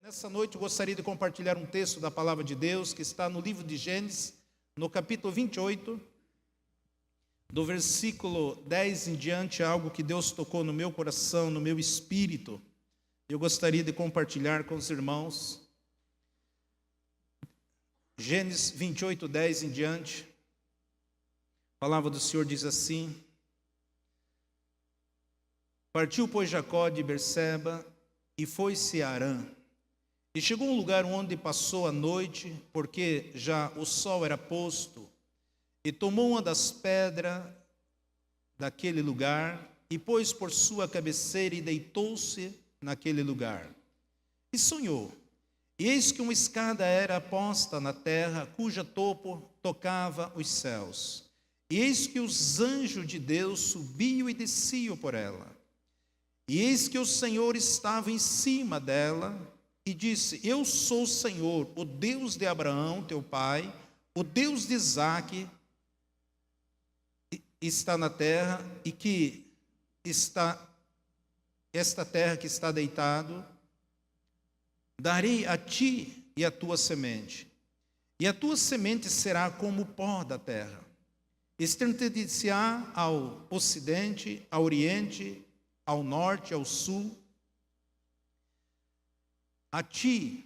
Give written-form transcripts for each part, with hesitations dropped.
Nessa noite eu gostaria de compartilhar um texto da palavra de Deus que está no livro de Gênesis, no capítulo 28, do versículo 10 em diante, algo que Deus tocou no meu coração, no meu espírito. Eu gostaria de compartilhar com os irmãos. Gênesis 28, 10 em diante. A palavra do Senhor diz assim: Partiu, pois, Jacó de Berseba e foi-se a Harã. E chegou a um lugar onde passou a noite, porque já o sol era posto, e tomou uma das pedras daquele lugar, e pôs por sua cabeceira, e deitou-se naquele lugar. E sonhou, e eis que uma escada era posta na terra, cuja topo tocava os céus. E eis que os anjos de Deus subiam e desciam por ela. E eis que o Senhor estava em cima dela, e disse: Eu sou o Senhor, o Deus de Abraão, teu pai, o Deus de Isaque, está na terra, e que está, esta terra que está deitado, darei a ti e a tua semente. E a tua semente será como o pó da terra. Estender-se-á ao ocidente, ao oriente, ao norte, ao sul. A ti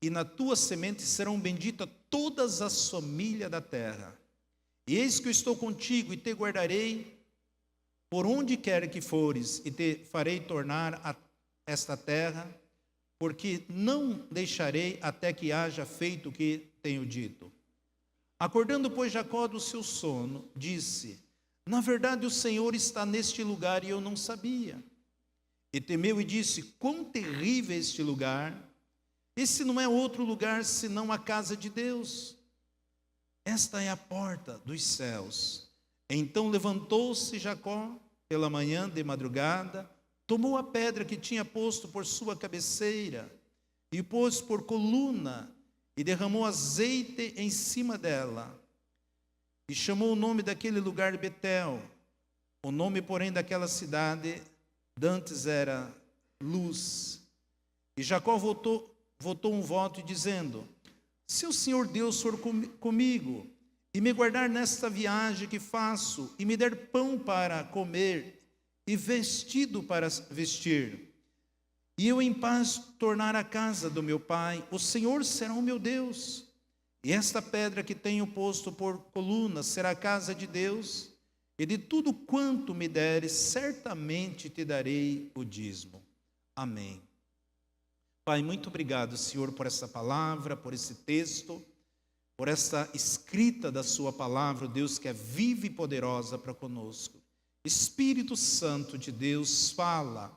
e na tua semente serão benditas todas as famílias da terra. E eis que eu estou contigo e te guardarei por onde quer que fores, e te farei tornar esta terra, porque não deixarei até que haja feito o que tenho dito. Acordando, pois, Jacó do seu sono, disse: Na verdade o Senhor está neste lugar e eu não sabia. E temeu e disse: Quão terrível é este lugar! Esse não é outro lugar senão a casa de Deus. Esta é a porta dos céus. Então levantou-se Jacó pela manhã de madrugada, tomou a pedra que tinha posto por sua cabeceira e pôs por coluna e derramou azeite em cima dela. E chamou o nome daquele lugar Betel. O nome, porém, daquela cidade dantes era Luz. E Jacó votou um voto dizendo: Se o Senhor Deus for comigo e me guardar nesta viagem que faço, e me der pão para comer e vestido para vestir, e eu em paz tornar a casa do meu pai, o Senhor será o meu Deus. E esta pedra que tenho posto por coluna será a casa de Deus, e de tudo quanto me deres, certamente te darei o dízimo. Amém. Pai, muito obrigado, Senhor, por essa palavra, por esse texto, por essa escrita da sua palavra, Deus, que é viva e poderosa para conosco. Espírito Santo de Deus, fala,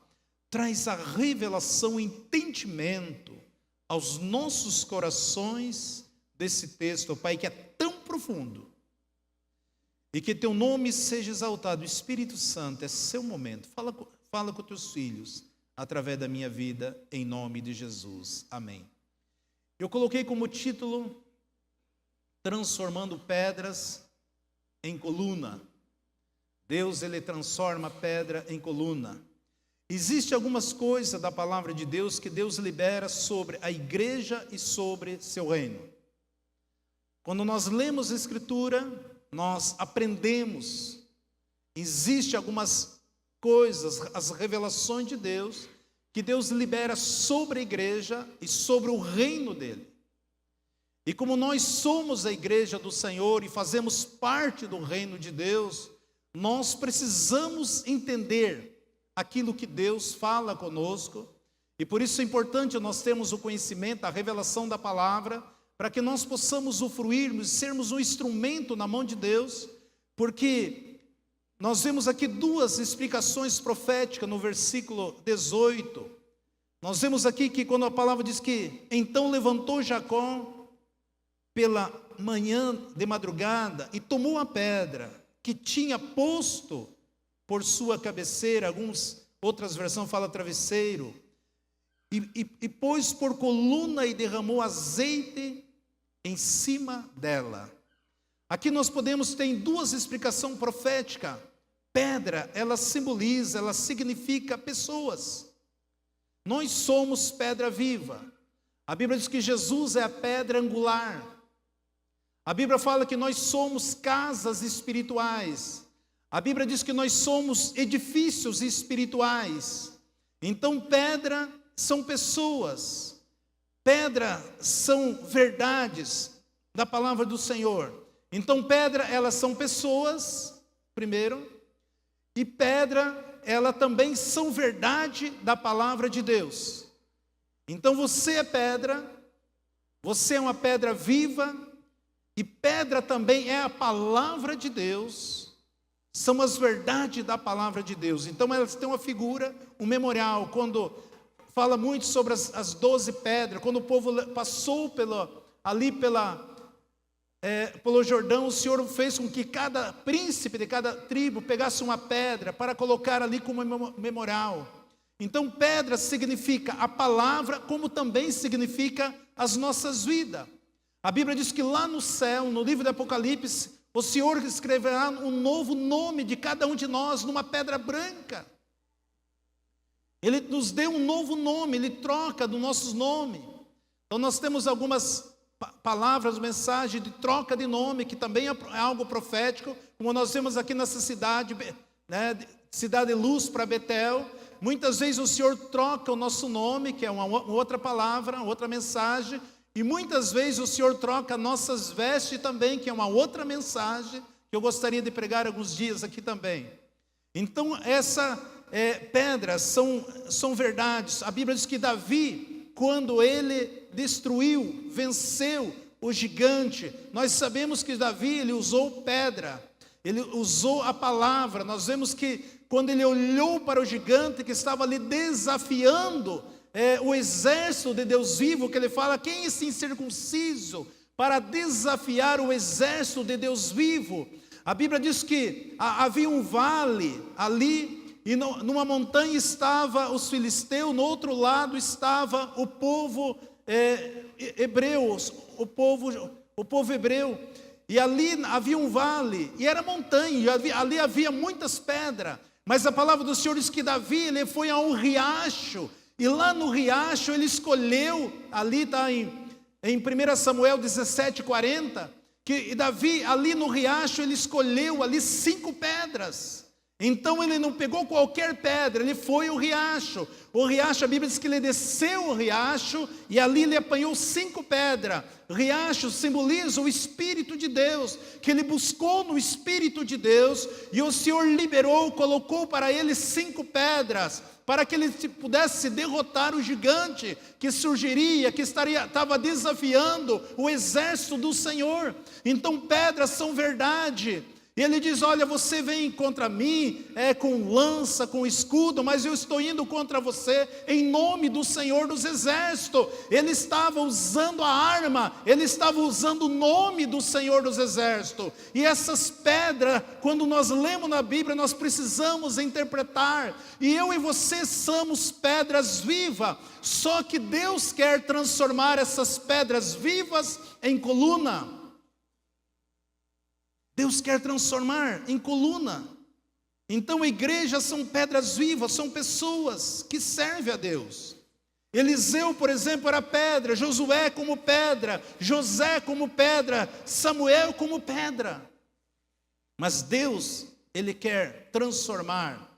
traz a revelação, o entendimento aos nossos corações desse texto, Pai, que é tão profundo. E que teu nome seja exaltado. Espírito Santo, é seu momento. Fala com teus filhos, através da minha vida, em nome de Jesus. Amém. Eu coloquei como título: Transformando pedras em coluna. Deus, ele transforma pedra em coluna. Existem algumas coisas da palavra de Deus que Deus libera sobre a igreja e sobre seu reino. Quando nós lemos a Escritura, nós aprendemos. Existem algumas coisas, as revelações de Deus, que Deus libera sobre a igreja e sobre o reino dele. E como nós somos a igreja do Senhor e fazemos parte do reino de Deus, nós precisamos entender aquilo que Deus fala conosco, e por isso é importante nós termos o conhecimento, a revelação da palavra, para que nós possamos usufruirmos, sermos um instrumento na mão de Deus, porque nós vemos aqui duas explicações proféticas no versículo 18. Nós vemos aqui que quando a palavra diz que então levantou Jacó pela manhã de madrugada e tomou a pedra que tinha posto por sua cabeceira, outras versões falam travesseiro, e pôs por coluna e derramou azeite em cima dela. Aqui nós podemos ter duas explicações proféticas. Pedra, ela simboliza, ela significa pessoas. Nós somos pedra viva. A Bíblia diz que Jesus é a pedra angular. A Bíblia fala que nós somos casas espirituais. A Bíblia diz que nós somos edifícios espirituais. Então, pedra são pessoas. Pedra são verdades da palavra do Senhor. Então, pedra, elas são pessoas, primeiro. E pedra, ela também são verdade da palavra de Deus. Então você é pedra, você é uma pedra viva, e pedra também é a palavra de Deus, são as verdades da palavra de Deus. Então elas têm uma figura, um memorial, quando fala muito sobre as 12 pedras, quando o povo passou pelo Jordão, o Senhor fez com que cada príncipe de cada tribo pegasse uma pedra para colocar ali como memorial. Então pedra significa a palavra, como também significa as nossas vidas. A Bíblia diz que lá no céu, no livro do Apocalipse, o Senhor escreverá um novo nome de cada um de nós numa pedra branca. Ele nos deu um novo nome, Ele troca do nosso nome. Então nós temos algumas palavras, mensagem de troca de nome, que também é algo profético, como nós vemos aqui nessa cidade, né, cidade de luz para Betel. Muitas vezes o Senhor troca o nosso nome, que é uma outra palavra, outra mensagem, e muitas vezes o Senhor troca nossas vestes também, que é uma outra mensagem, que eu gostaria de pregar alguns dias aqui também. Então essa pedras são verdades. A Bíblia diz que Davi, quando ele destruiu, venceu o gigante, nós sabemos que Davi, ele usou pedra, ele usou a palavra. Nós vemos que quando ele olhou para o gigante que estava ali desafiando o exército de Deus vivo, que ele fala, quem é esse incircunciso para desafiar o exército de Deus vivo? A Bíblia diz que havia um vale ali, e numa montanha estava os filisteus, no outro lado estava o povo hebreu, o povo hebreu. E ali havia um vale, e era montanha, ali havia muitas pedras. Mas a palavra do Senhor diz que Davi, ele foi a um riacho, e lá no riacho ele escolheu, ali está em 1 Samuel 17:40, que Davi, ali no riacho, ele escolheu ali 5 pedras. Então ele não pegou qualquer pedra, ele foi ao riacho. O riacho, a Bíblia diz que ele desceu o riacho e ali ele apanhou 5 pedras. Riacho simboliza o Espírito de Deus, que ele buscou no Espírito de Deus, e o Senhor liberou, colocou para ele 5 pedras, para que ele pudesse derrotar o gigante que surgiria, que estava desafiando o exército do Senhor. Então pedras são verdade. E ele diz, olha, você vem contra mim com lança, com escudo, mas eu estou indo contra você em nome do Senhor dos Exércitos. Ele estava usando a arma, ele estava usando o nome do Senhor dos Exércitos. E essas pedras, quando nós lemos na Bíblia, nós precisamos interpretar. E eu e você somos pedras vivas, só que Deus quer transformar essas pedras vivas em coluna. Deus quer transformar em coluna. Então a igreja são pedras vivas, são pessoas que servem a Deus. Eliseu, por exemplo, era pedra, Josué como pedra, José como pedra, Samuel como pedra. Mas Deus, Ele quer transformar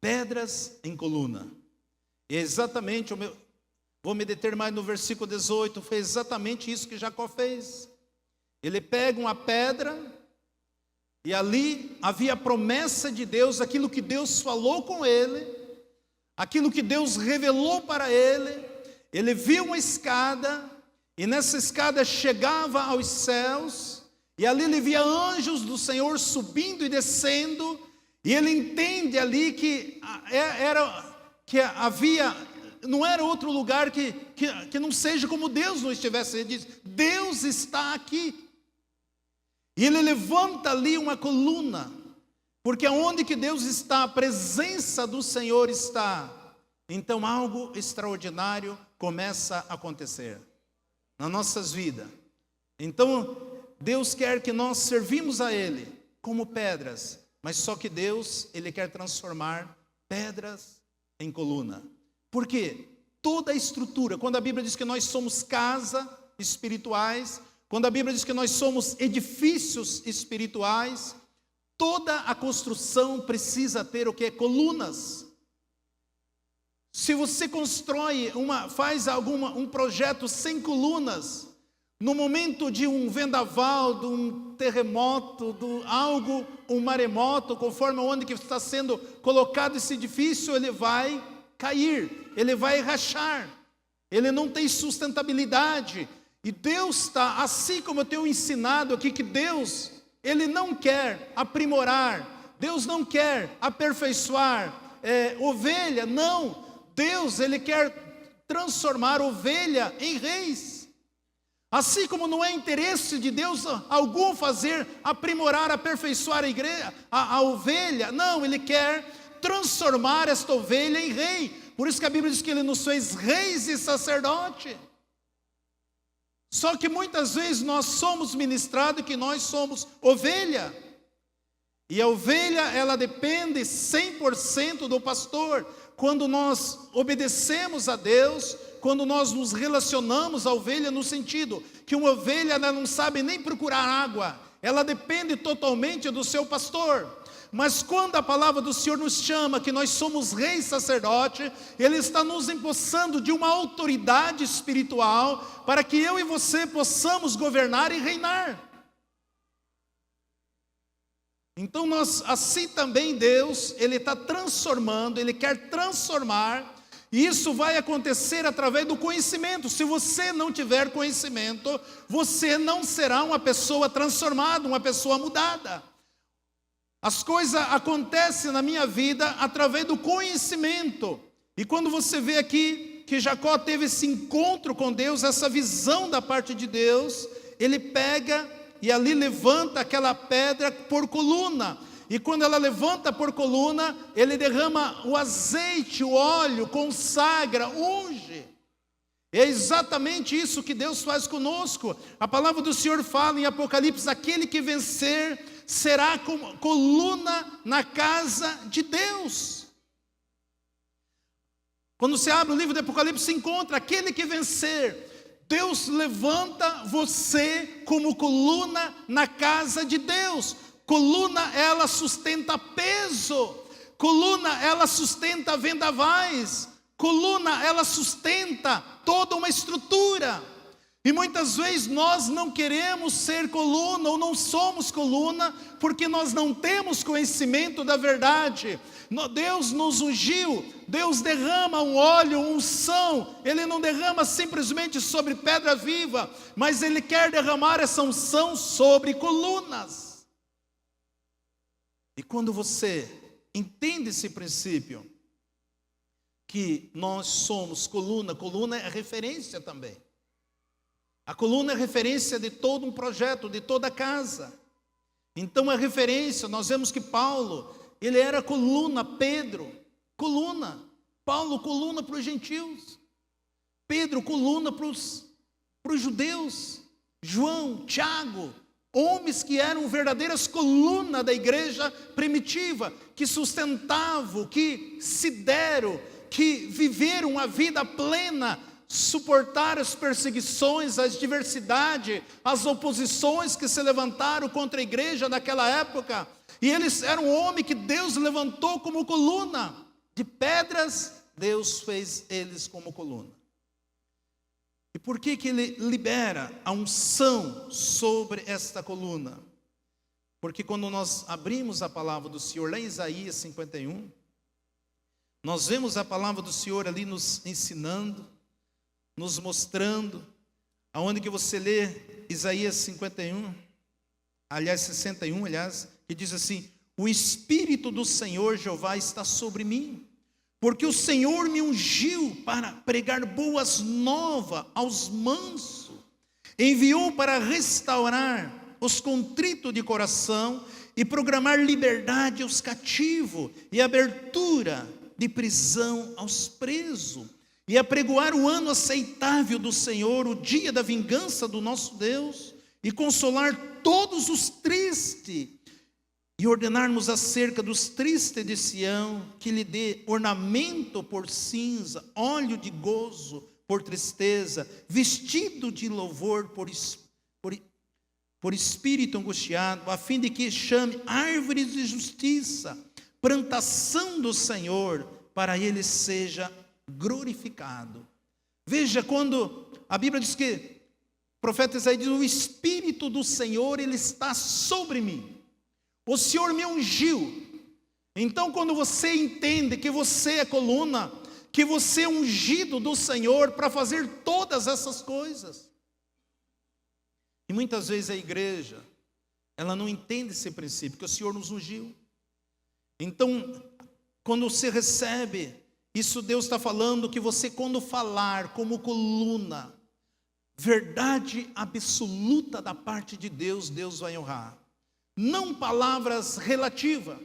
pedras em coluna. E exatamente, vou me deter mais no versículo 18, foi exatamente isso que Jacó fez. Ele pega uma pedra, e ali havia a promessa de Deus, aquilo que Deus falou com ele, aquilo que Deus revelou para ele. Ele viu uma escada, e nessa escada chegava aos céus, e ali ele via anjos do Senhor subindo e descendo, e ele entende ali que havia, não era outro lugar que não seja como Deus não estivesse. Ele diz, Deus está aqui. E ele levanta ali uma coluna, porque onde que Deus está, a presença do Senhor está. Então algo extraordinário começa a acontecer nas nossas vidas. Então Deus quer que nós servimos a Ele como pedras, mas só que Deus, Ele quer transformar pedras em coluna. Por quê? toda a estrutura. Quando a Bíblia diz que nós somos casa espirituais, quando a Bíblia diz que nós somos edifícios espirituais, toda a construção precisa ter o que? Colunas. Se você constrói, faz um projeto sem colunas, no momento de um vendaval, de um terremoto, um maremoto, conforme onde que está sendo colocado esse edifício, ele vai cair, ele vai rachar, ele não tem sustentabilidade. E Deus está, assim como eu tenho ensinado aqui, que Deus, Ele não quer aprimorar, Deus não quer aperfeiçoar ovelha, não. Deus, Ele quer transformar ovelha em reis. Assim como não é interesse de Deus algum aprimorar, aperfeiçoar a ovelha, não, Ele quer transformar esta ovelha em rei. Por isso que a Bíblia diz que Ele nos fez reis e sacerdote. Só que muitas vezes nós somos ministrados que nós somos ovelha. E a ovelha, ela depende 100% do pastor. Quando nós obedecemos a Deus, quando nós nos relacionamos à ovelha, no sentido que uma ovelha ela não sabe nem procurar água, ela depende totalmente do seu pastor. Mas quando a palavra do Senhor nos chama, que nós somos reis sacerdote, Ele está nos empossando de uma autoridade espiritual, para que eu e você possamos governar e reinar. Então assim também Deus, Ele está transformando, Ele quer transformar, e isso vai acontecer através do conhecimento. Se você não tiver conhecimento, você não será uma pessoa transformada, uma pessoa mudada. As coisas acontecem na minha vida através do conhecimento. E quando você vê aqui que Jacó teve esse encontro com Deus, essa visão da parte de Deus, ele pega e ali levanta aquela pedra por coluna. E quando ela levanta por coluna, ele derrama o azeite, o óleo, consagra, unge. É exatamente isso que Deus faz conosco. A palavra do Senhor fala em Apocalipse: aquele que vencer será como coluna na casa de Deus. Quando você abre o livro de Apocalipse, se encontra aquele que vencer. Deus levanta você como coluna na casa de Deus. Coluna, ela sustenta peso. Coluna, ela sustenta vendavais. Coluna, ela sustenta toda uma estrutura. E muitas vezes nós não queremos ser coluna, ou não somos coluna, porque nós não temos conhecimento da verdade. Deus nos ungiu, Deus derrama um óleo, unção. Ele não derrama simplesmente sobre pedra viva, mas Ele quer derramar essa unção sobre colunas. E quando você entende esse princípio, que nós somos coluna, coluna é referência também. A coluna é referência de todo um projeto, de toda a casa. Então é referência, nós vemos que Paulo, ele era coluna, Pedro, coluna. Paulo, coluna para os gentios. Pedro, coluna para os judeus. João, Tiago, homens que eram verdadeiras colunas da igreja primitiva, que sustentavam, que se deram, que viveram a vida plena, suportar as perseguições, as diversidades, as oposições que se levantaram contra a igreja naquela época. E eles eram um homem que Deus levantou como coluna. De pedras, Deus fez eles como coluna. E por que Ele libera a unção sobre esta coluna? Porque quando nós abrimos a palavra do Senhor, lá em Isaías 51, nós vemos a palavra do Senhor ali nos ensinando, nos mostrando, aonde que você lê Isaías 61, aliás 61, que diz assim: o Espírito do Senhor Jeová está sobre mim, porque o Senhor me ungiu para pregar boas novas aos mansos, enviou para restaurar os contritos de coração e proclamar liberdade aos cativos e abertura de prisão aos presos, e apregoar o ano aceitável do Senhor, o dia da vingança do nosso Deus, e consolar todos os tristes, e ordenarmos acerca dos tristes de Sião, que lhe dê ornamento por cinza, óleo de gozo por tristeza, vestido de louvor por espírito angustiado, a fim de que chame árvores de justiça, plantação do Senhor, para ele seja glorificado. Veja, quando a Bíblia diz que o profeta Isaías diz: o Espírito do Senhor, ele está sobre mim. O Senhor me ungiu. Então, quando você entende que você é coluna, que você é ungido do Senhor para fazer todas essas coisas. E muitas vezes a igreja, ela não entende esse princípio, que o Senhor nos ungiu. Então, quando você recebe isso, Deus está falando que você, quando falar como coluna, verdade absoluta da parte de Deus, Deus vai honrar. Não palavras relativas.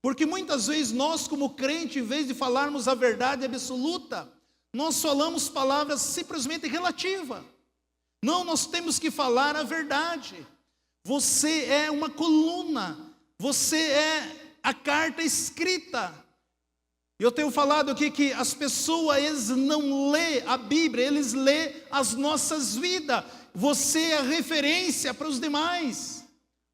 Porque muitas vezes nós, como crente, em vez de falarmos a verdade absoluta, nós falamos palavras simplesmente relativas. Não, nós temos que falar a verdade. Você é uma coluna, você é a carta escrita. Eu tenho falado aqui que as pessoas, eles não lêem a Bíblia, eles lêem as nossas vidas. Você é a referência para os demais.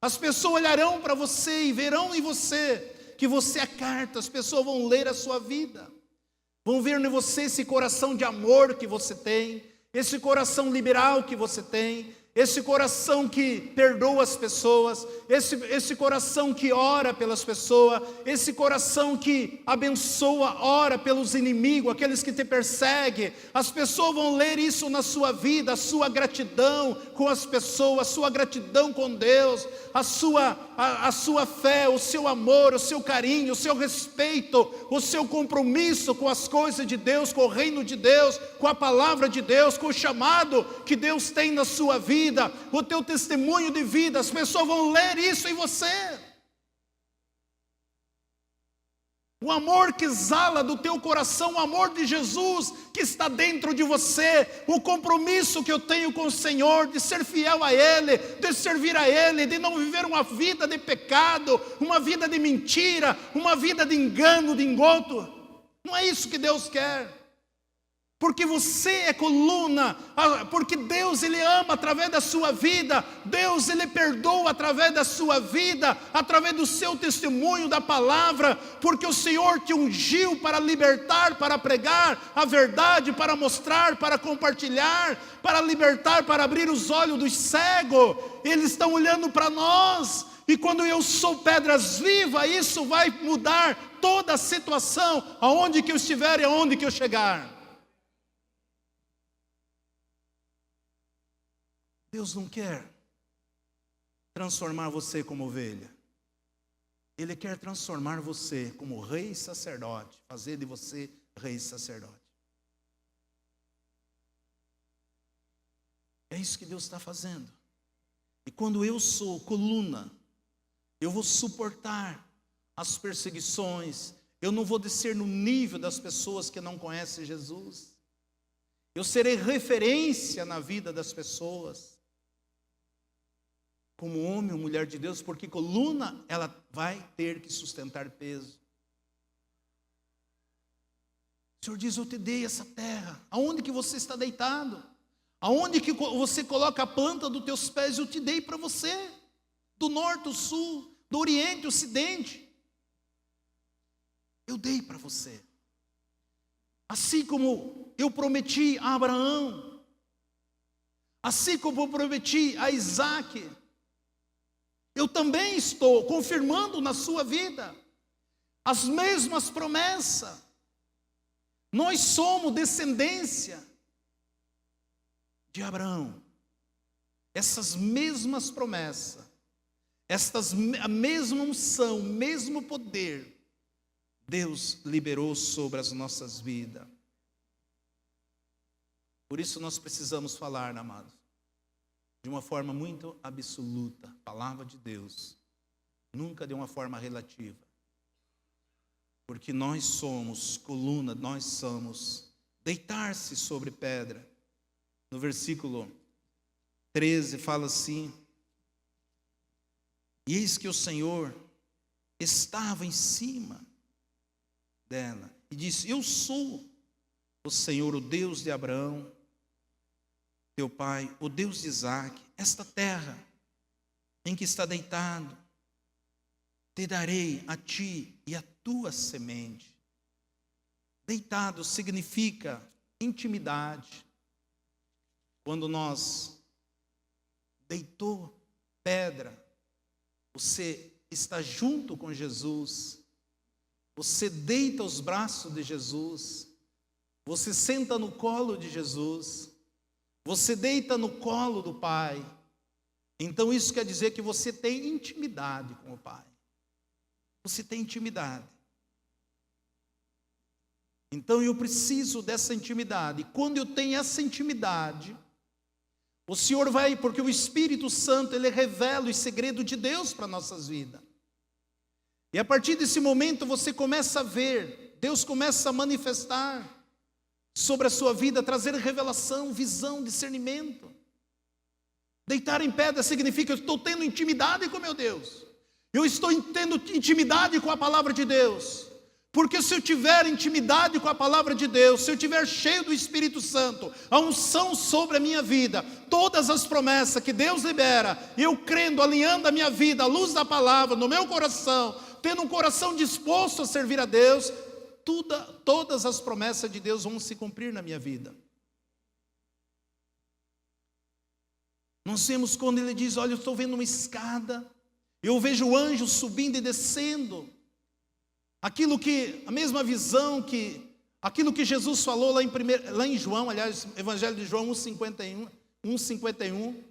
As pessoas olharão para você e verão em você que você é a carta. As pessoas vão ler a sua vida, vão ver em você esse coração de amor que você tem, esse coração liberal que você tem, esse coração que perdoa as pessoas, esse coração que ora pelas pessoas, esse coração que abençoa, ora pelos inimigos, aqueles que te perseguem. As pessoas vão ler isso na sua vida, a sua gratidão com as pessoas, a sua gratidão com Deus, a sua fé, o seu amor, o seu carinho, o seu respeito, o seu compromisso com as coisas de Deus, com o reino de Deus, com a palavra de Deus, com o chamado que Deus tem na sua vida, o teu testemunho de vida. As pessoas vão ler isso em você. O amor que exala do teu coração, o amor de Jesus que está dentro de você, o compromisso que eu tenho com o Senhor, de ser fiel a Ele, de servir a Ele, de não viver uma vida de pecado, uma vida de mentira, uma vida de engano, de engodo. Não é isso que Deus quer. Porque você é coluna, porque Deus, Ele ama através da sua vida, Deus, Ele perdoa através da sua vida, através do seu testemunho, da palavra, porque o Senhor te ungiu para libertar, para pregar a verdade, para mostrar, para compartilhar, para libertar, para abrir os olhos dos cegos. Eles estão olhando para nós, e quando eu sou pedras vivas, isso vai mudar toda a situação, aonde que eu estiver e aonde que eu chegar. Deus não quer transformar você como ovelha. Ele quer transformar você como rei e sacerdote, fazer de você rei e sacerdote. É isso que Deus está fazendo. E quando eu sou coluna, eu vou suportar as perseguições, eu não vou descer no nível das pessoas que não conhecem Jesus. Eu serei referência na vida das pessoas, como homem ou mulher de Deus, porque coluna, ela vai ter que sustentar peso. O Senhor diz: eu te dei essa terra. Aonde que você está deitado? Aonde que você coloca a planta dos teus pés, eu te dei para você. Do norte, do sul, do oriente, do ocidente. Eu dei para você. Assim como eu prometi a Abraão, assim como eu prometi a Isaac, eu também estou confirmando na sua vida as mesmas promessas. Nós somos descendência de Abraão. Essas mesmas promessas, a mesma unção, o mesmo poder, Deus liberou sobre as nossas vidas. Por isso nós precisamos falar, amados, de uma forma muito absoluta, palavra de Deus, nunca de uma forma relativa. Porque nós somos coluna, nós somos deitar-se sobre pedra. No versículo 13 fala assim: E eis que o Senhor estava em cima dela e disse: eu sou o Senhor, o Deus de Abraão, teu pai, o Deus de Isaque. Esta terra em que está deitado, te darei a ti e a tua semente. Deitado significa intimidade. Quando nós deitou pedra, você está junto com Jesus, você deita os braços de Jesus, você senta no colo de Jesus, você deita no colo do Pai. Então isso quer dizer que você tem intimidade com o Pai. Você tem intimidade. Então eu preciso dessa intimidade. E quando eu tenho essa intimidade, o Senhor vai, porque o Espírito Santo, Ele revela os segredos de Deus para nossas vidas. E a partir desse momento você começa a ver, Deus começa a manifestar sobre a sua vida, trazer revelação, visão, discernimento. Deitar em pedra significa que eu estou tendo intimidade com meu Deus. Eu estou tendo intimidade com a palavra de Deus. Porque se eu tiver intimidade com a palavra de Deus, se eu tiver cheio do Espírito Santo, a unção sobre a minha vida, todas as promessas que Deus libera, eu crendo, alinhando a minha vida, à luz da palavra, no meu coração, tendo um coração disposto a servir a Deus, todas as promessas de Deus vão se cumprir na minha vida. Nós vemos quando Ele diz: olha, eu estou vendo uma escada, eu vejo o anjo subindo e descendo. A mesma visão aquilo que Jesus falou lá em João, aliás, Evangelho de João 1,51,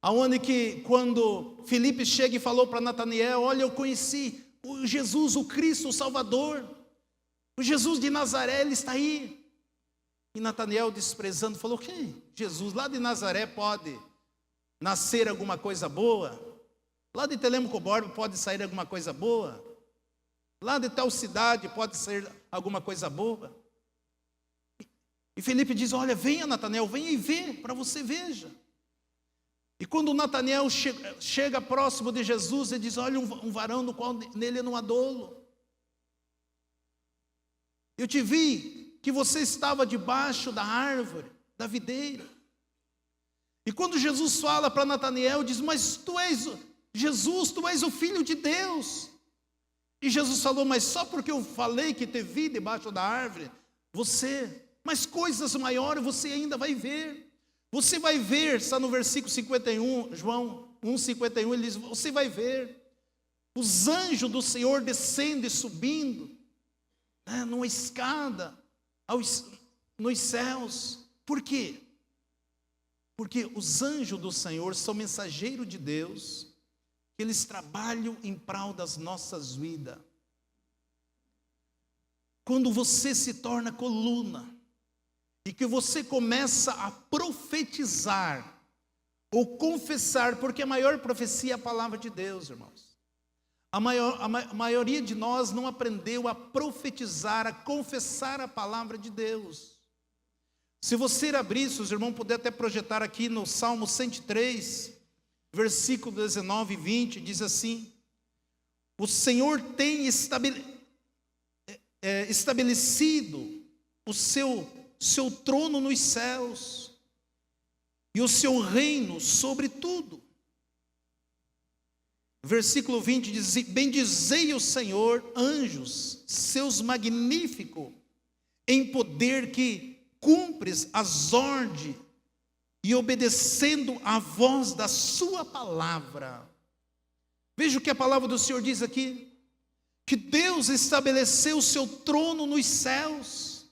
aonde que quando Filipe chega e falou para Natanael: olha, eu conheci o Jesus, o Cristo, o Salvador, o Jesus de Nazaré, Ele está aí. E Natanael, desprezando, falou: quem? Jesus, lá de Nazaré pode nascer alguma coisa boa? Lá de Telêmaco Borba pode sair alguma coisa boa? Lá de tal cidade pode ser alguma coisa boa? E Filipe diz: olha, venha Natanael, venha e vê, para você veja. E quando Natanael chega próximo de Jesus, ele diz: olha, um varão no qual nele não há dolo. Eu te vi que você estava debaixo da árvore, da videira. E quando Jesus fala para Natanael, diz: mas tu és Jesus, tu és o Filho de Deus. E Jesus falou: mas só porque eu falei que te vi debaixo da árvore, mas coisas maiores você ainda vai ver. Você vai ver, está no versículo 51, João 1,51, ele diz: você vai ver os anjos do Senhor descendo e subindo, numa escada, nos céus. Por quê? Porque os anjos do Senhor são mensageiros de Deus, que eles trabalham em prol das nossas vidas. Quando você se torna coluna, e que você começa a profetizar, ou confessar, porque a maior profecia é a palavra de Deus, irmãos. A maioria de nós não aprendeu a profetizar, a confessar a palavra de Deus. Se você abrir, se os irmãos puderem até projetar aqui no Salmo 103, versículo 19 e 20, diz assim: o Senhor tem estabelecido o seu trono nos céus, e o seu reino sobre tudo. Versículo 20 diz: bendizei o Senhor, anjos, seus magníficos, em poder que cumpres as ordens, e obedecendo a voz da sua palavra. Veja o que a palavra do Senhor diz aqui: que Deus estabeleceu o seu trono nos céus,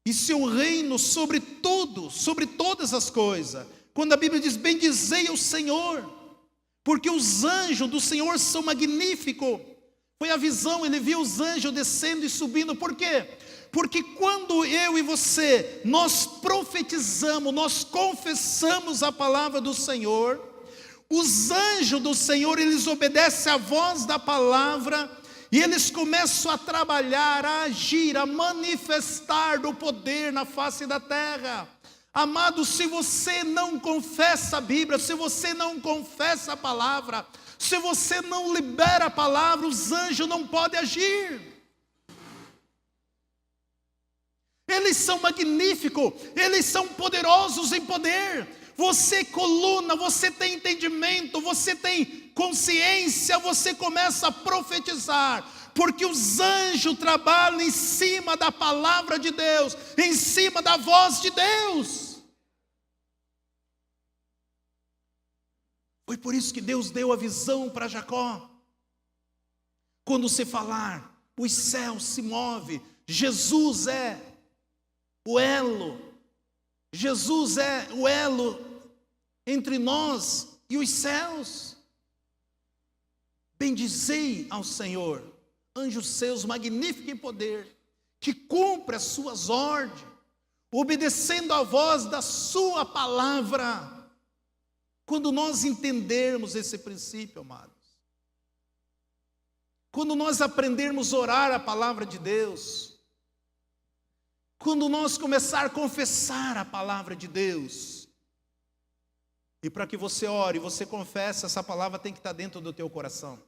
e seu reino sobre tudo, sobre todas as coisas. Quando a Bíblia diz: bendizei o Senhor, porque os anjos do Senhor são magníficos. Foi a visão, ele viu os anjos descendo e subindo. Por quê? Porque quando eu e você, nós profetizamos, nós confessamos a palavra do Senhor, os anjos do Senhor, eles obedecem à voz da palavra, e eles começam a trabalhar, a agir, a manifestar do poder na face da terra. Amado, se você não confessa a Bíblia, se você não confessa a palavra, se você não libera a palavra, os anjos não podem agir. Eles são magníficos, eles são poderosos em poder. Você coluna, você tem entendimento, você tem consciência, você começa a profetizar. Porque os anjos trabalham em cima da palavra de Deus, em cima da voz de Deus. Foi por isso que Deus deu a visão para Jacó. Quando você falar, os céus se movem. Jesus é o elo. Jesus é o elo entre nós e os céus. Bendizei ao Senhor, anjos seus magníficos em poder, que cumpre as suas ordens, obedecendo a voz da sua palavra. Quando nós entendermos esse princípio, amados, quando nós aprendermos a orar a palavra de Deus, quando nós começar a confessar a palavra de Deus, e para que você ore, você confesse, essa palavra tem que estar dentro do teu coração.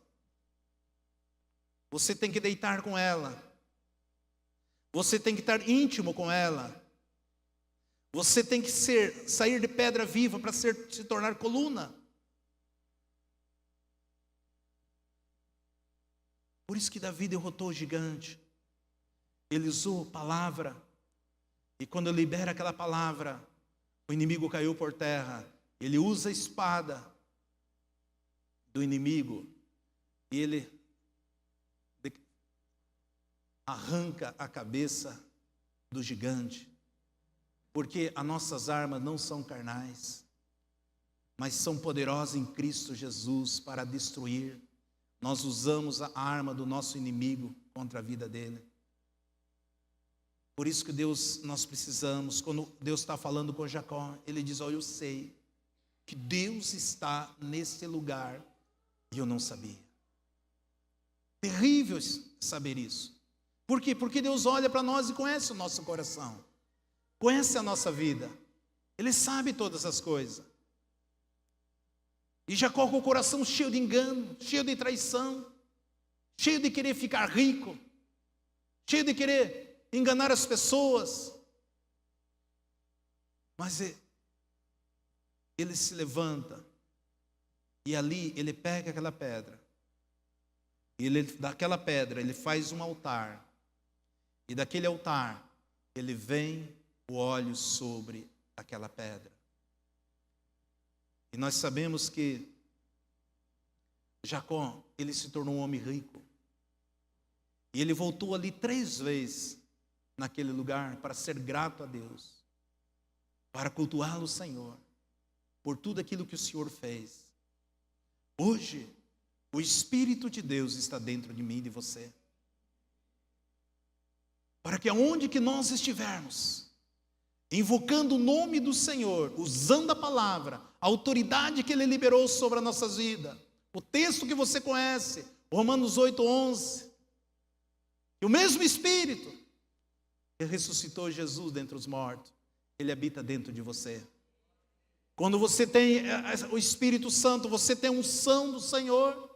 Você tem que deitar com ela. Você tem que estar íntimo com ela. Você tem que sair de pedra viva para se tornar coluna. Por isso que Davi derrotou o gigante. Ele usou a palavra. E quando libera aquela palavra, o inimigo caiu por terra. Ele usa a espada do inimigo. E ele arranca a cabeça do gigante. Porque as nossas armas não são carnais, mas são poderosas em Cristo Jesus para destruir. Nós usamos a arma do nosso inimigo contra a vida dele. Por isso que nós precisamos, quando Deus está falando com Jacó, ele diz, eu sei que Deus está nesse lugar e eu não sabia. Terrível saber isso. Por quê? Porque Deus olha para nós e conhece o nosso coração. Conhece a nossa vida. Ele sabe todas as coisas. E Jacó com o coração cheio de engano, cheio de traição, cheio de querer ficar rico, cheio de querer enganar as pessoas. Mas ele se levanta e ali ele pega aquela pedra. E daquela pedra ele faz um altar. E daquele altar ele vem o óleo sobre aquela pedra. E nós sabemos que Jacó, ele se tornou um homem rico. E ele voltou ali 3 vezes naquele lugar para ser grato a Deus, para cultuá-lo, o Senhor, por tudo aquilo que o Senhor fez. Hoje, o Espírito de Deus está dentro de mim e de você. Para que aonde que nós estivermos, invocando o nome do Senhor, usando a palavra, a autoridade que Ele liberou sobre as nossas vidas, o texto que você conhece, Romanos 8:11, e o mesmo Espírito que ressuscitou Jesus dentre os mortos, Ele habita dentro de você. Quando você tem o Espírito Santo, você tem a unção do Senhor,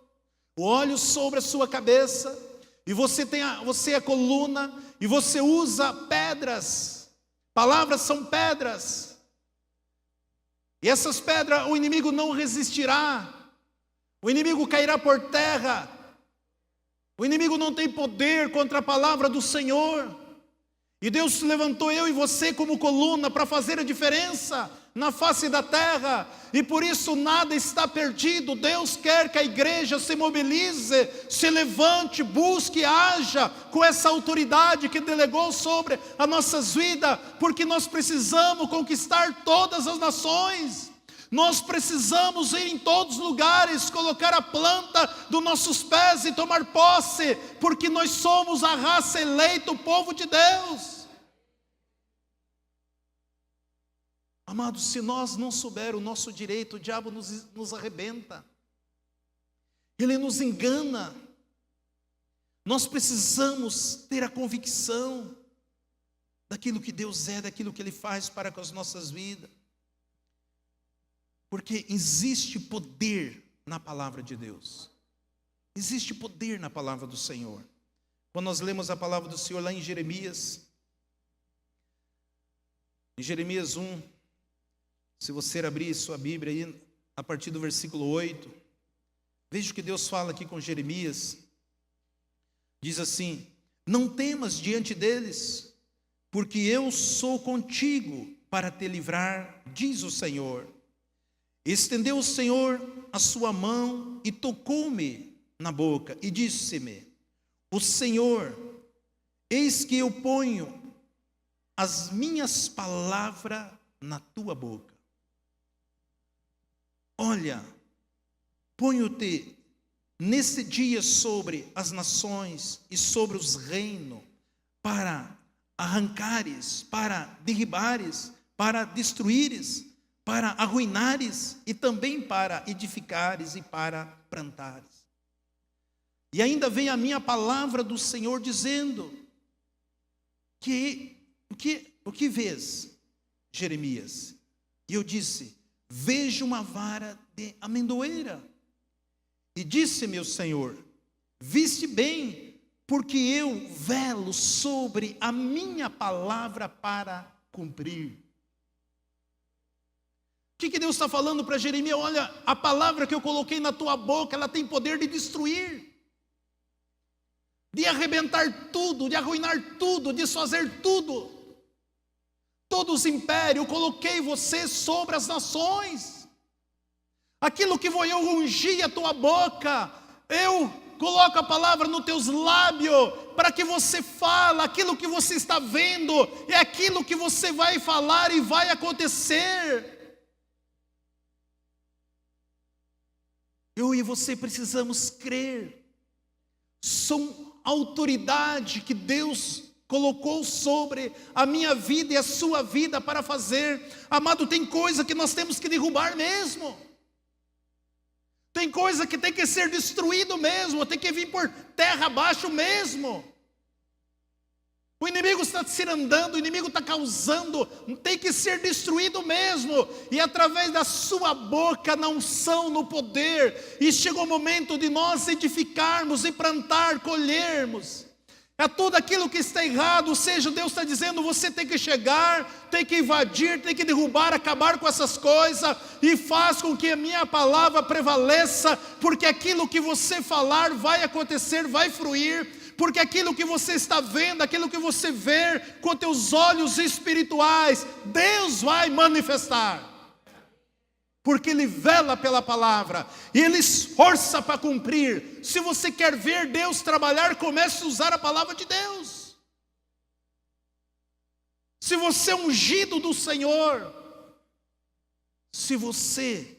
o óleo sobre a sua cabeça, e você é a coluna, e você usa pedras. Palavras são pedras. E essas pedras o inimigo não resistirá. O inimigo cairá por terra. O inimigo não tem poder contra a palavra do Senhor. E Deus levantou eu e você como coluna para fazer a diferença na face da terra, e por isso nada está perdido. Deus quer que a igreja se mobilize, se levante, busque, haja com essa autoridade que delegou sobre as nossas vidas, porque nós precisamos conquistar todas as nações. Nós precisamos ir em todos os lugares, colocar a planta dos nossos pés e tomar posse, porque nós somos a raça eleita, o povo de Deus. Amados, se nós não souber o nosso direito, o diabo nos arrebenta. Ele nos engana. Nós precisamos ter a convicção daquilo que Deus é, daquilo que Ele faz para com as nossas vidas. Porque existe poder na palavra de Deus. Existe poder na palavra do Senhor. Quando nós lemos a palavra do Senhor lá em Jeremias 1, se você abrir sua Bíblia aí, a partir do versículo 8, veja o que Deus fala aqui com Jeremias. Diz assim: não temas diante deles, porque eu sou contigo para te livrar, diz o Senhor. Estendeu o Senhor a sua mão e tocou-me na boca e disse-me: o Senhor, eis que eu ponho as minhas palavras na tua boca. Olha, ponho-te nesse dia sobre as nações e sobre os reinos, para arrancares, para derribares, para destruíres, para arruinares e também para edificares e para plantares. E ainda vem a minha palavra do Senhor dizendo o que vês, Jeremias? E eu disse: vejo uma vara de amendoeira. E disse-me o Senhor: viste bem, porque eu velo sobre a minha palavra para cumprir. O que Deus está falando para Jeremias? Olha, a palavra que eu coloquei na tua boca, ela tem poder de destruir, de arrebentar tudo, de arruinar tudo, de desfazer tudo. Todos os impérios, eu coloquei você sobre as nações. Aquilo que eu ungi a tua boca, eu coloco a palavra nos teus lábios, para que você fale aquilo que você está vendo, é aquilo que você vai falar e vai acontecer. Eu e você precisamos crer. São autoridade que Deus colocou sobre a minha vida e a sua vida para fazer. Amado, tem coisa que nós temos que derrubar mesmo. Tem coisa que tem que ser destruído mesmo, tem que vir por terra abaixo mesmo. O inimigo está cirandando, o inimigo está causando, tem que ser destruído mesmo. E através da sua boca, na unção, no poder. E chegou o momento de nós edificarmos e plantar, colhermos. É tudo aquilo que está errado, ou seja, Deus está dizendo: você tem que chegar, tem que invadir, tem que derrubar, acabar com essas coisas, e faz com que a minha palavra prevaleça, porque aquilo que você falar vai acontecer, vai fluir, porque aquilo que você está vendo, aquilo que você vê com teus olhos espirituais, Deus vai manifestar. Porque Ele vela pela palavra, e Ele esforça para cumprir. Se você quer ver Deus trabalhar, comece a usar a palavra de Deus. Se você é ungido do Senhor, se você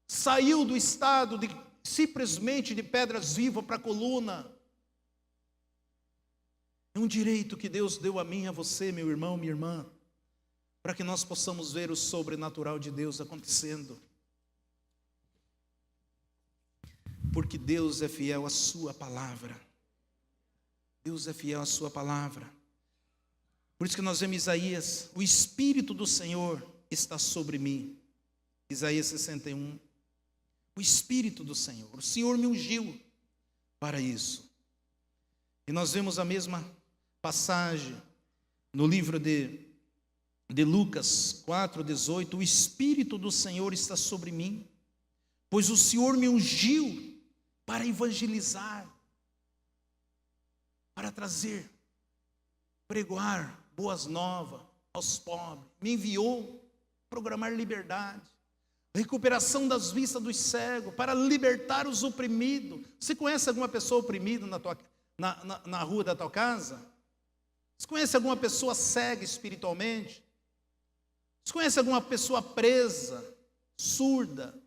saiu do estado de simplesmente de pedras vivas para coluna, é um direito que Deus deu a mim e a você, meu irmão, minha irmã, para que nós possamos ver o sobrenatural de Deus acontecendo. Porque Deus é fiel à sua palavra. Deus é fiel à sua palavra. Por isso que nós vemos Isaías: o Espírito do Senhor está sobre mim. Isaías 61. O Espírito do Senhor, o Senhor me ungiu para isso. E nós vemos a mesma passagem no livro de Lucas 4:18, o Espírito do Senhor está sobre mim, pois o Senhor me ungiu para evangelizar, para trazer, pregoar boas novas aos pobres, me enviou proclamar liberdade, recuperação das vistas dos cegos, para libertar os oprimidos. Você conhece alguma pessoa oprimida na rua da tua casa? Você conhece alguma pessoa cega espiritualmente? Você conhece alguma pessoa presa, surda?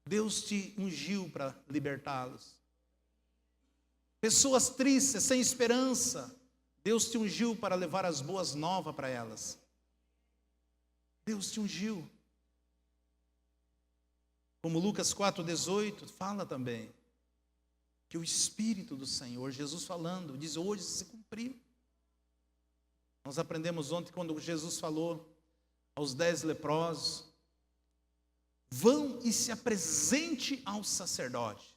Deus te ungiu para libertá-los. Pessoas tristes, sem esperança, Deus te ungiu para levar as boas novas para elas. Deus te ungiu. Como Lucas 4:18 fala também, que o Espírito do Senhor, Jesus falando, diz: hoje se cumpriu. Nós aprendemos ontem quando Jesus falou aos 10 leprosos: vão e se apresente ao sacerdote.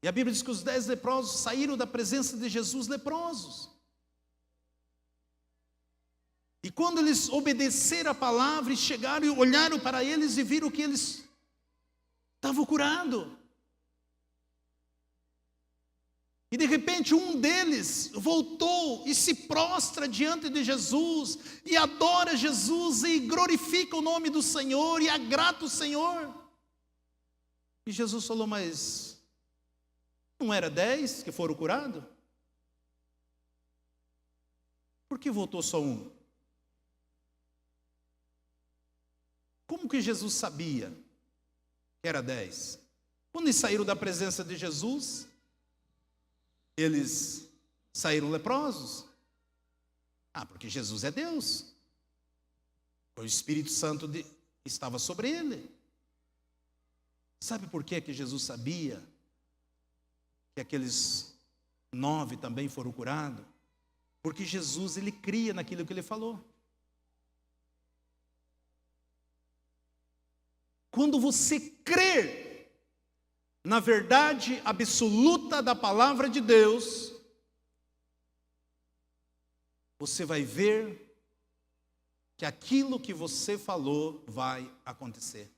E a Bíblia diz que os 10 leprosos saíram da presença de Jesus leprosos. E quando eles obedeceram a palavra e chegaram e olharam para eles e viram que eles estavam curados. E de repente um deles voltou e se prostra diante de Jesus e adora Jesus e glorifica o nome do Senhor e agrada o Senhor. E Jesus falou: mas não era 10 que foram curados? Por que voltou só um? Como que Jesus sabia que era 10? Quando eles saíram da presença de Jesus, eles saíram leprosos. Porque Jesus é Deus. O Espírito Santo estava sobre ele. Sabe por que Jesus sabia que aqueles 9 também foram curados? Porque Jesus, ele cria naquilo que ele falou. Quando você crer na verdade absoluta da palavra de Deus, você vai ver que aquilo que você falou vai acontecer.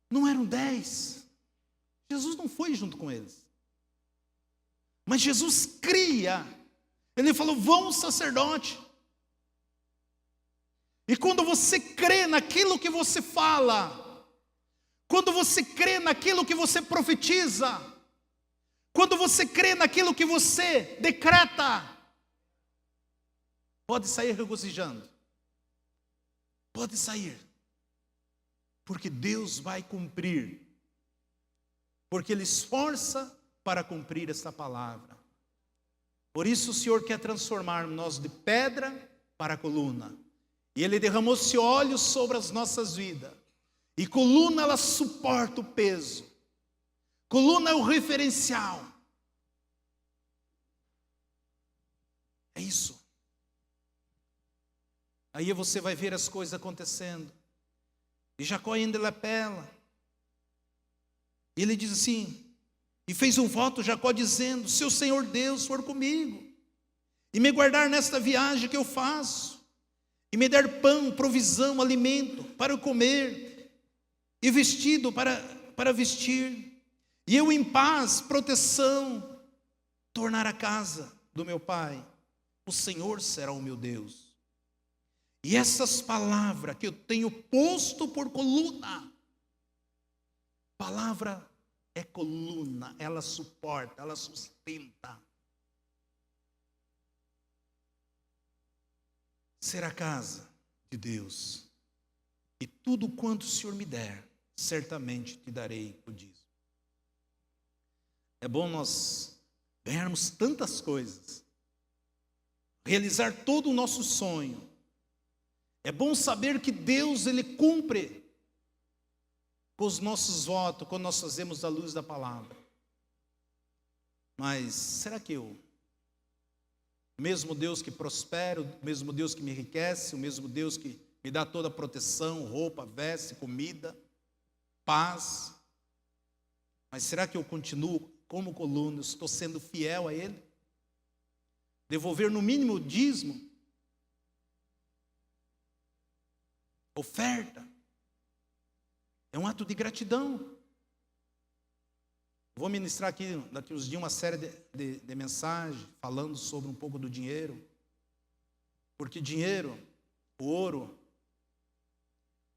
Não eram 10. Jesus não foi junto com eles. Mas Jesus cria. Ele falou: vão ao sacerdote. E quando você crê naquilo que você fala, quando você crê naquilo que você profetiza, quando você crê naquilo que você decreta, pode sair regozijando. Pode sair. Porque Deus vai cumprir. Porque Ele esforça para cumprir essa palavra. Por isso o Senhor quer transformar nós de pedra para coluna. E Ele derramou-se óleo sobre as nossas vidas. E coluna, ela suporta o peso. Coluna é o referencial. É isso. Aí você vai ver as coisas acontecendo. E Jacó ainda ele apela. E ele diz assim, e fez um voto Jacó dizendo: se o Senhor Deus for comigo, e me guardar nesta viagem que eu faço, e me der pão, provisão, alimento para eu comer, e vestido para vestir, e eu em paz, proteção, tornar a casa do meu pai, o Senhor será o meu Deus. E essas palavras que eu tenho posto por coluna, palavra é coluna, ela suporta, ela sustenta. Será a casa de Deus, e tudo quanto o Senhor me der, certamente te darei o dízimo. É bom nós ganharmos tantas coisas, realizar todo o nosso sonho. É bom saber que Deus, Ele cumpre com os nossos votos, quando nós fazemos a luz da palavra. Mas será que o mesmo Deus que prospera, o mesmo Deus que me enriquece, o mesmo Deus que me dá toda a proteção, roupa, veste, comida, paz, mas será que eu continuo como coluna, estou sendo fiel a Ele? Devolver no mínimo o dízimo, oferta, é um ato de gratidão. Vou ministrar aqui, daqui uns dias, uma série de mensagens falando sobre um pouco do dinheiro. Porque dinheiro, o ouro,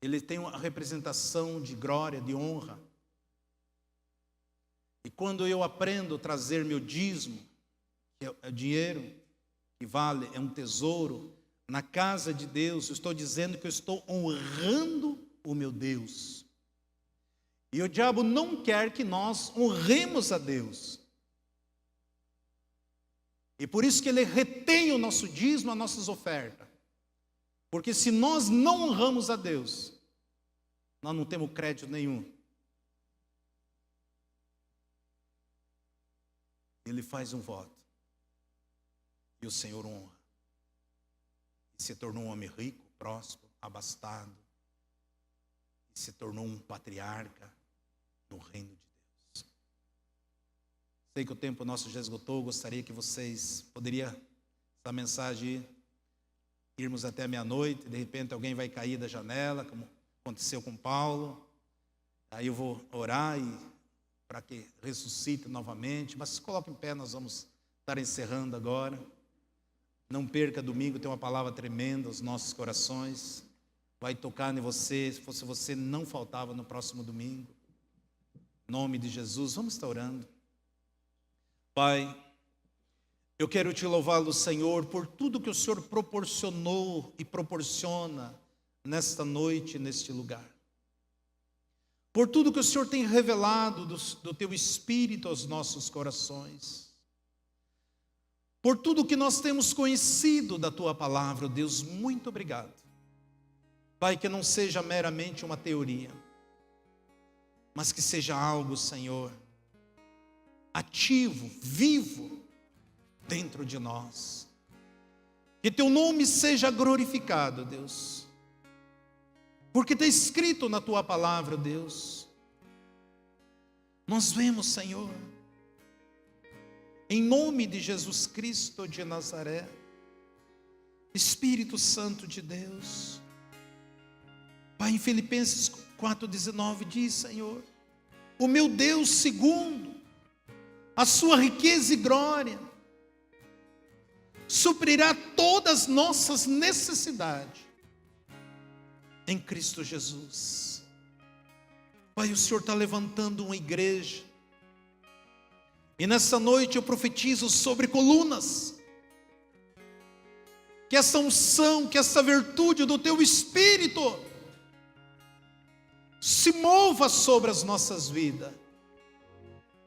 ele tem uma representação de glória, de honra. E quando eu aprendo a trazer meu dízimo, que é dinheiro, que vale, é um tesouro, na casa de Deus, eu estou dizendo que eu estou honrando o meu Deus. E o diabo não quer que nós honremos a Deus. E por isso que ele retém o nosso dízimo, as nossas ofertas. Porque se nós não honramos a Deus, nós não temos crédito nenhum. ele faz um voto. E o Senhor honra. E se tornou um homem rico, próspero, abastado. E se tornou um patriarca no reino de Deus. Sei que o tempo nosso já esgotou. Gostaria que vocês poderiam, essa mensagem, irmos até meia-noite. De repente alguém vai cair da janela, como aconteceu com Paulo. Aí eu vou orar para que ressuscite novamente. Mas se coloque em pé, nós vamos estar encerrando agora. Não perca domingo, tem uma palavra tremenda aos nossos corações. Vai tocar em você, se fosse você, não faltava no próximo domingo. Em nome de Jesus, vamos estar orando. Pai, eu quero te louvar, Senhor, por tudo que o Senhor proporcionou e proporciona nesta noite, neste lugar. Por tudo que o Senhor tem revelado do teu Espírito aos nossos corações. Por tudo que nós temos conhecido da tua palavra, Deus, muito obrigado. Pai, que não seja meramente uma teoria, mas que seja algo, Senhor, ativo, vivo, dentro de nós. Que teu nome seja glorificado, Deus. Porque está escrito na tua palavra, Deus. Nós vemos, Senhor, em nome de Jesus Cristo de Nazaré, Espírito Santo de Deus. Pai, em Filipenses 4,19 diz, Senhor, o meu Deus, segundo a sua riqueza e glória, suprirá todas as nossas necessidades em Cristo Jesus. Pai, o Senhor está levantando uma igreja, e nessa noite eu profetizo sobre colunas, que essa unção, que essa virtude do teu Espírito se mova sobre as nossas vidas,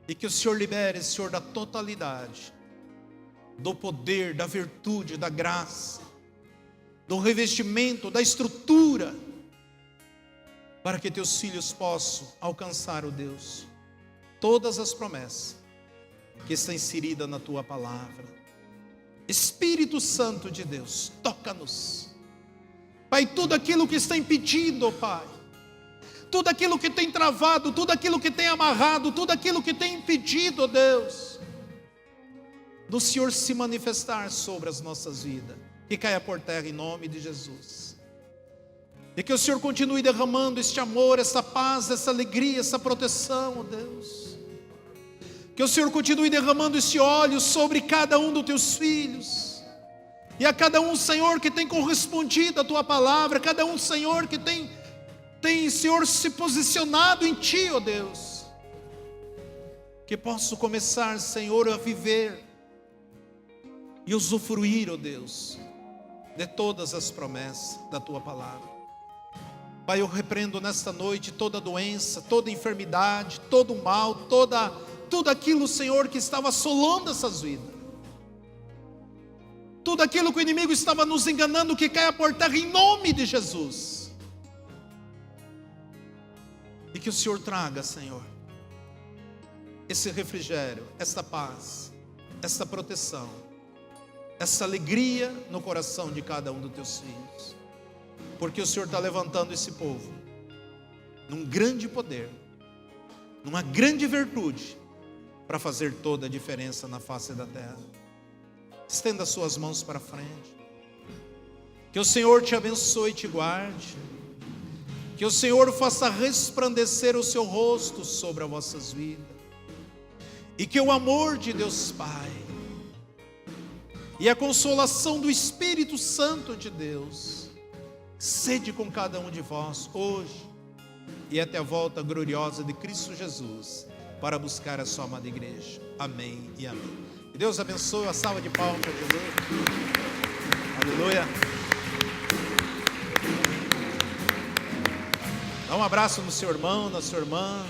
e que o Senhor libere, Senhor, da totalidade, do poder, da virtude, da graça, do revestimento, da estrutura, para que teus filhos possam alcançar, ó Deus, todas as promessas que estão inseridas na tua palavra. Espírito Santo de Deus, toca-nos, Pai, tudo aquilo que está impedindo, ó Pai, tudo aquilo que tem travado, tudo aquilo que tem amarrado, tudo aquilo que tem impedido, ó Deus, do Senhor se manifestar sobre as nossas vidas, que caia por terra em nome de Jesus. E que o Senhor continue derramando este amor, essa paz, essa alegria, essa proteção, ó Deus. Que o Senhor continue derramando este óleo sobre cada um dos teus filhos. E a cada um, Senhor, que tem correspondido à tua palavra, cada um, Senhor, que tem, Senhor, se posicionado em ti, ó Deus. Que posso começar, Senhor, a viver e usufruir, ó Deus, de todas as promessas da tua palavra. Pai, eu repreendo nesta noite toda doença, toda enfermidade, todo mal, tudo aquilo, Senhor, que estava assolando essas vidas. Tudo aquilo que o inimigo estava nos enganando, que caia por terra em nome de Jesus. E que o Senhor traga, Senhor, esse refrigério, essa paz, essa proteção, essa alegria no coração de cada um dos teus filhos. Porque o Senhor está levantando esse povo num grande poder, numa grande virtude, para fazer toda a diferença na face da terra. Estenda as suas mãos para frente. Que o Senhor te abençoe e te guarde. Que o Senhor faça resplandecer o seu rosto sobre as vossas vidas. E que o amor de Deus Pai e a consolação do Espírito Santo de Deus sede com cada um de vós hoje e até a volta gloriosa de Cristo Jesus para buscar a sua amada igreja. Amém e amém. Que Deus abençoe. A salva de palmas para Jesus. Aleluia. Dá um abraço no seu irmão, na sua irmã.